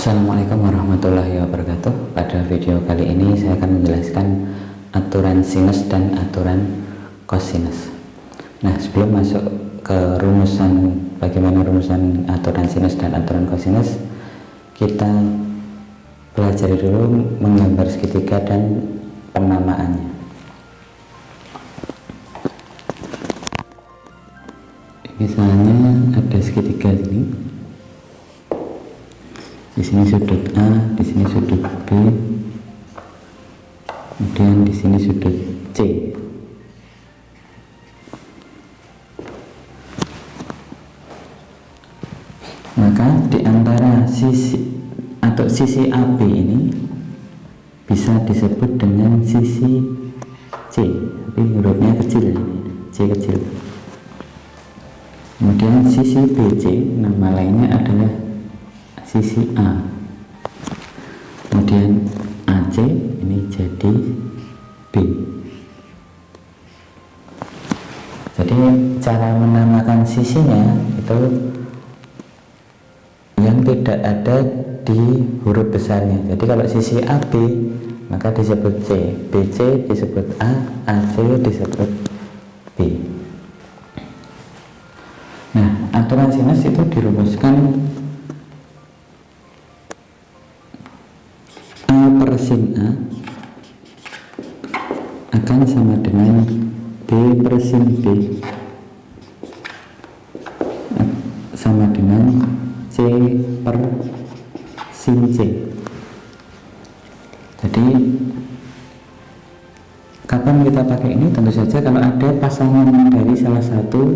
Assalamualaikum warahmatullahi wabarakatuh. Pada video kali ini saya akan menjelaskan aturan sinus dan aturan kosinus. Nah, sebelum masuk ke rumusan, bagaimana rumusan aturan sinus dan aturan kosinus, kita pelajari dulu menggambar segitiga dan penamaannya. Misalnya ada segitiga ini. Di sini sudut A, di sini sudut B, kemudian di sini sudut C. Maka di antara sisi atau sisi AB ini bisa disebut dengan sisi C, tapi hurufnya kecil, C kecil. Kemudian sisi BC, nama lainnya adalah sisi A. Kemudian AC ini jadi B. Jadi cara menamakan sisinya itu yang tidak ada di huruf besarnya. Jadi kalau sisi AB maka disebut C, BC disebut A, AC disebut B. Nah, aturan sinus itu dirumuskan A per sin A akan sama dengan B per sin B sama dengan C per sin C. Jadi kapan kita pakai ini? Tentu saja kalau ada pasangan dari salah satu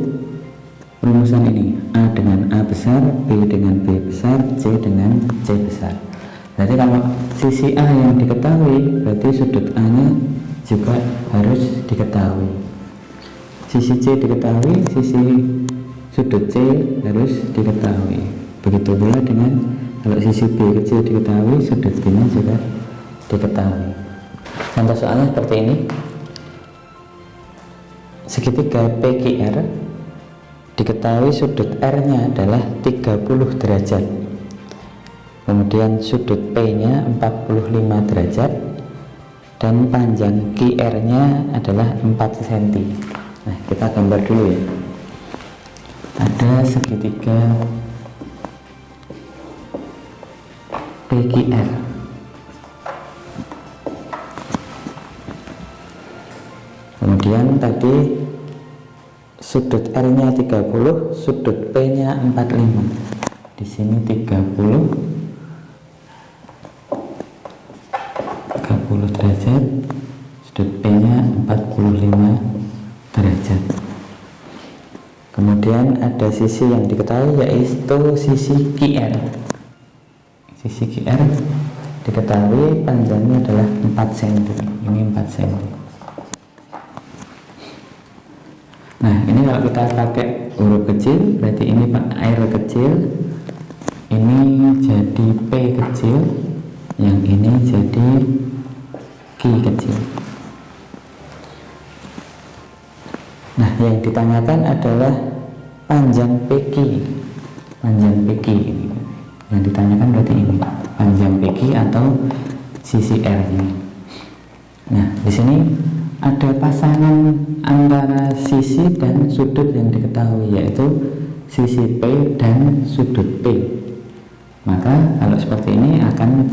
rumusan ini, A dengan A besar, B dengan B besar, C dengan C besar. Jadi kalau sisi A yang diketahui, berarti sudut A nya juga harus diketahui. Sisi C diketahui, sisi sudut C harus diketahui. Begitu pula dengan kalau sisi B kecil diketahui, sudut B nya juga diketahui. Contoh soalnya seperti ini. Segitiga PQR diketahui sudut R nya adalah 30 derajat. Kemudian sudut P nya 45 derajat dan panjang QR nya adalah 4 cm. Nah, kita gambar dulu ya. Ada segitiga PQR. Kemudian tadi sudut R nya 30, sudut P nya 45. Di sini 30 derajat, sudut P nya 45 derajat. Kemudian ada sisi yang diketahui yaitu sisi QR. Sisi QR diketahui panjangnya adalah 4 cm. Ini 4 cm. Nah, ini kalau kita pakai huruf kecil berarti ini R kecil, ini jadi P kecil, yang ini jadi Q kecil. Nah, yang ditanyakan adalah panjang PQ. Panjang PQ ini. Yang ditanyakan berarti ini, panjang PQ atau sisi R-nya. Nah, di sini ada pasangan antara sisi dan sudut yang diketahui, yaitu sisi P dan sudut P. Maka kalau seperti ini akan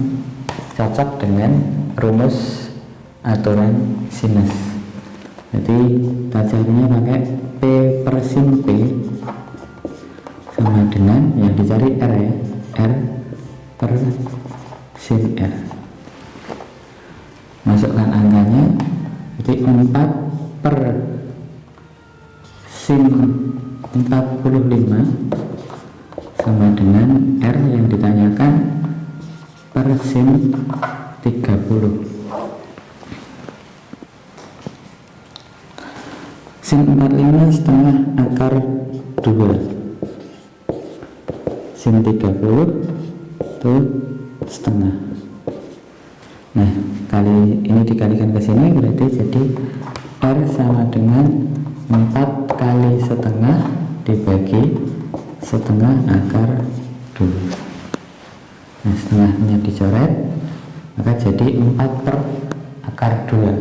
cocok dengan rumus aturan sinus. Jadi kita carinya pakai P per sin P sama dengan yang dicari R ya, R per sin R. Masukkan angkanya, jadi 4 per sin 45 sama dengan R yang ditanyakan per sin 30. Sin 45 setengah akar 2, sin 30 itu setengah. Nah, kali ini dikalikan ke sini berarti jadi R sama dengan 4 kali setengah dibagi setengah akar 2. Nah, setengahnya dicoret, maka jadi 4 per akar 2.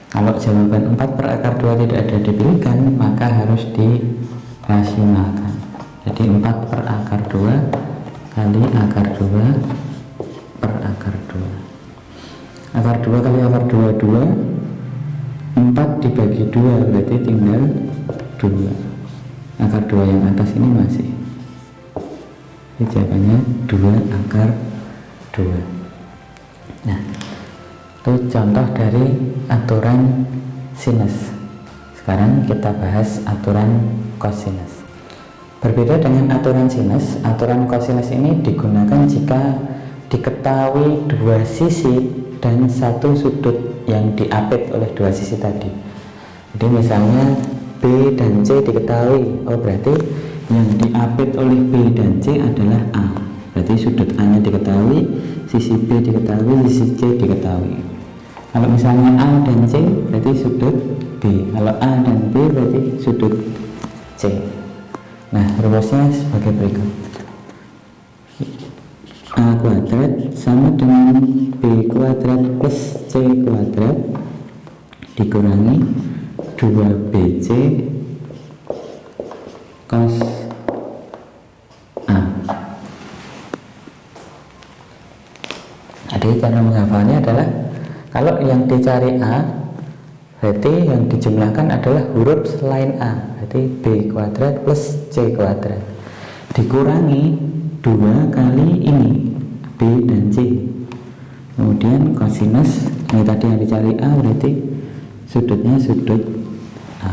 Kalau jawaban 4 per akar 2 tidak ada dipilihkan, maka harus dirasionalkan. Jadi 4 per akar 2 kali akar 2 per akar 2. Akar 2 kali akar 2, 2. 4 dibagi 2 berarti tinggal 2. Akar 2 yang atas ini masih. Jadi jawabannya 2 akar 2. Nah, itu contoh dari aturan sinus. Sekarang kita bahas aturan kosinus. Berbeda dengan aturan sinus, aturan kosinus ini digunakan jika diketahui dua sisi dan satu sudut yang diapit oleh dua sisi tadi. Jadi misalnya B dan C diketahui, oh berarti yang diapit oleh B dan C adalah A. Berarti sudut A nya diketahui, sisi B diketahui, sisi C diketahui. Kalau misalnya A dan C berarti sudut B, kalau A dan B berarti sudut C. Nah, rumusnya sebagai berikut. A kuadrat sama dengan B kuadrat plus C kuadrat dikurangi 2BC cos A. Jadi cara menghafalnya adalah kalau yang dicari A berarti yang dijumlahkan adalah huruf selain A, berarti B kuadrat plus C kuadrat dikurangi 2 kali ini B dan C. Kemudian kosinus ini tadi yang dicari A berarti sudutnya sudut A.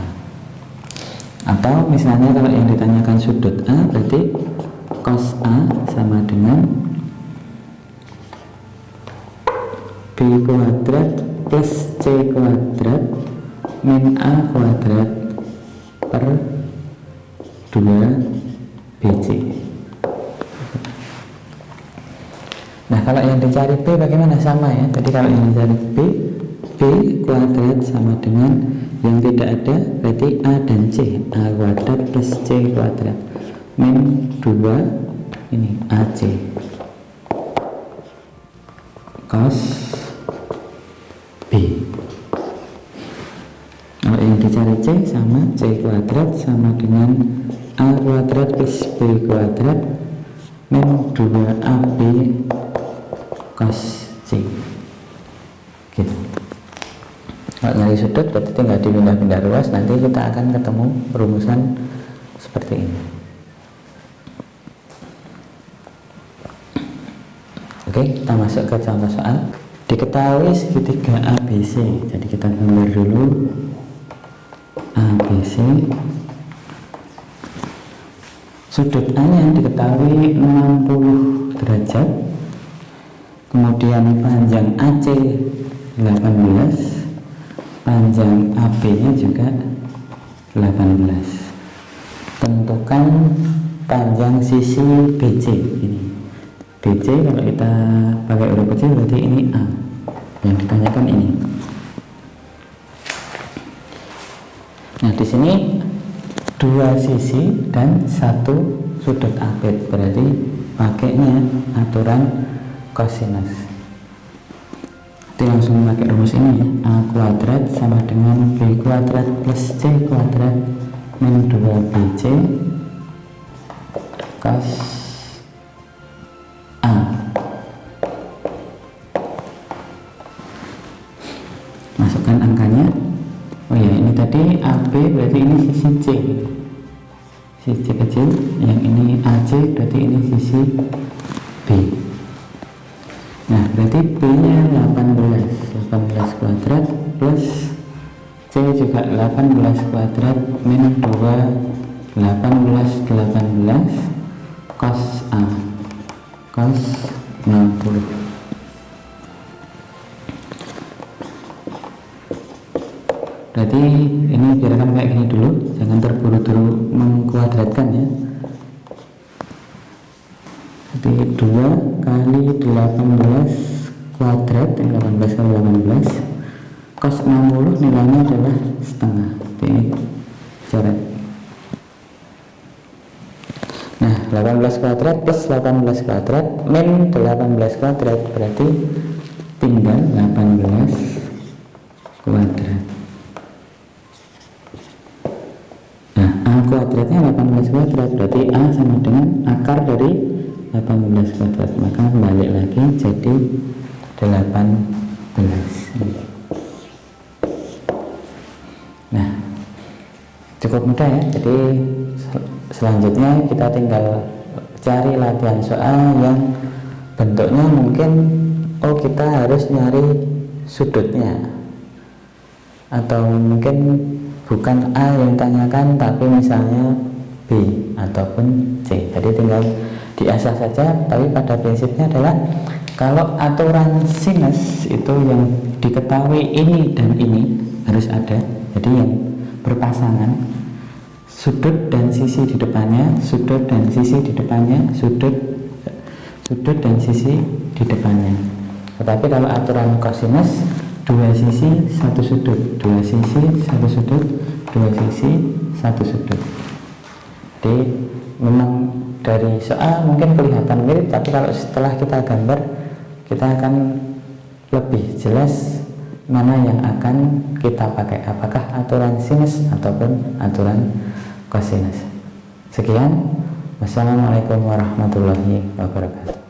Atau misalnya kalau yang ditanyakan sudut A berarti cos A sama dengan B kuadrat plus C kuadrat min A kuadrat per 2BC. Nah, kalau yang dicari B bagaimana? Sama ya. Jadi kalau yang dicari B kuadrat sama dengan yang tidak ada berarti A dan C, A kuadrat plus C kuadrat min 2 ini AC cos B. Kalau yang dicari C sama C kuadrat sama dengan A kuadrat plus B kuadrat min 2AB cos C. Gitu. Kalau nyari sudut berarti tinggal dipindah-pindah ruas, nanti kita akan ketemu rumusan seperti ini. Oke, kita masuk ke contoh soal. Diketahui segitiga ABC, jadi kita gambar dulu ABC. Sudut A nya diketahui 60 derajat, kemudian panjang AC 18, panjang AB nya juga 18. Tentukan panjang sisi BC. Ini BC kalau kita pakai huruf kecil berarti ini A. Yang ditanyakan ini. Nah, di sini dua sisi dan satu sudut apit, berarti pakainya aturan kosinus. Jadi langsung pakai rumus ini ya. A kuadrat sama dengan B kuadrat plus C kuadrat min 2BC cos A. Masukkan angkanya. Oh ya, ini tadi AB berarti ini sisi C. Sisi C kecil, yang ini AC berarti ini sisi B. Nah, berarti B nya 18 kuadrat plus C juga 18 kuadrat min 2 18 cos A cos 60. Berarti ini biarkan kayak gini dulu, jangan terburu-buru mengkuadratkan ya. Jadi 2 kali 18 kuadrat, 18 kali 18 cos 60 nilainya adalah setengah. Jadi ini coret. Nah, 18 kuadrat plus 18 kuadrat min 18 kuadrat berarti tinggal 18 kuadrat. Nah, A kuadratnya 18 kuadrat, berarti A sama dengan akar dari 18 kuadrat, maka balik lagi jadi 18. Nah, cukup mudah ya. Jadi selanjutnya kita tinggal cari latihan soal yang bentuknya mungkin kita harus nyari sudutnya, atau mungkin bukan A yang tanyakan tapi misalnya B ataupun C. Jadi tinggal diasah saja, tapi pada prinsipnya adalah kalau aturan sinus itu yang diketahui ini dan ini harus ada, jadi yang berpasangan, sudut dan sisi di depannya, sudut dan sisi di depannya, sudut dan sisi di depannya. Tetapi kalau aturan kosinus, dua sisi satu sudut, dua sisi satu sudut, dua sisi satu sudut. Jadi memang dari soal mungkin kelihatan mirip, tapi kalau setelah kita gambar kita akan lebih jelas mana yang akan kita pakai, apakah aturan sinus ataupun aturan kosinus. Sekian, wassalamualaikum warahmatullahi wabarakatuh.